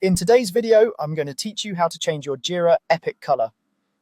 In today's video, I'm going to teach you how to change your Jira Epic color.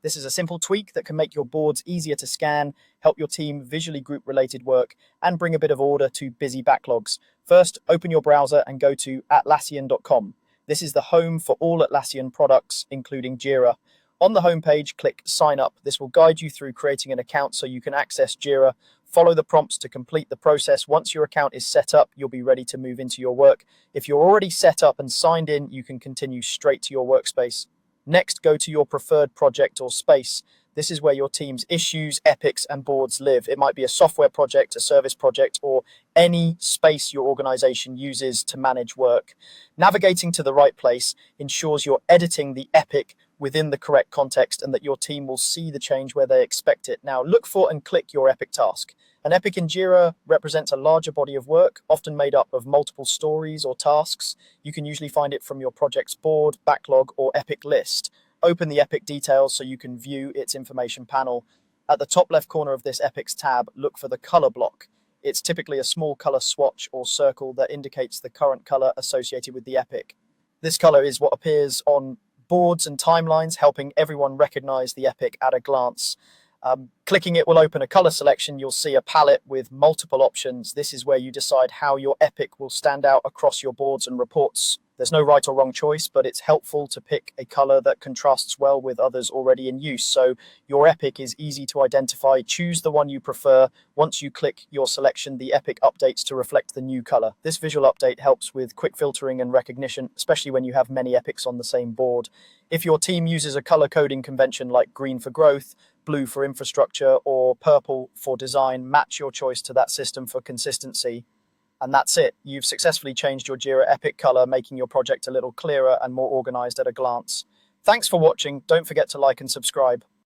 This is a simple tweak that can make your boards easier to scan, help your team visually group related work, and bring a bit of order to busy backlogs. First, open your browser and go to Atlassian.com. This is the home for all Atlassian products, including Jira. On the homepage, click Sign Up. This will guide you through creating an account so you can access Jira. Follow the prompts to complete the process. Once your account is set up, you'll be ready to move into your work. If you're already set up and signed in, you can continue straight to your workspace. Next, go to your preferred project or space. This is where your team's issues, epics, and boards live. It might be a software project, a service project, or any space your organization uses to manage work. Navigating to the right place ensures you're editing the epic within the correct context and that your team will see the change where they expect it. Now, look for and click your epic task. An epic in Jira represents a larger body of work, often made up of multiple stories or tasks. You can usually find it from your project's board, backlog, or epic list. Open the epic details so you can view its information panel. At the top left corner of this epics tab, look for the color block. It's typically a small color swatch or circle that indicates the current color associated with the epic. This color is what appears on boards and timelines, helping everyone recognize the epic at a glance. Clicking it will open a color selection. You'll see a palette with multiple options. This is where you decide how your epic will stand out across your boards and reports. There's no right or wrong choice, but it's helpful to pick a color that contrasts well with others already in use. So your epic is easy to identify. Choose the one you prefer. Once you click your selection, the epic updates to reflect the new color. This visual update helps with quick filtering and recognition, especially when you have many epics on the same board. If your team uses a color coding convention like green for growth, blue for infrastructure, or purple for design, match your choice to that system for consistency. And that's it. You've successfully changed your Jira Epic color, making your project a little clearer and more organized at a glance. Thanks for watching. Don't forget to like and subscribe.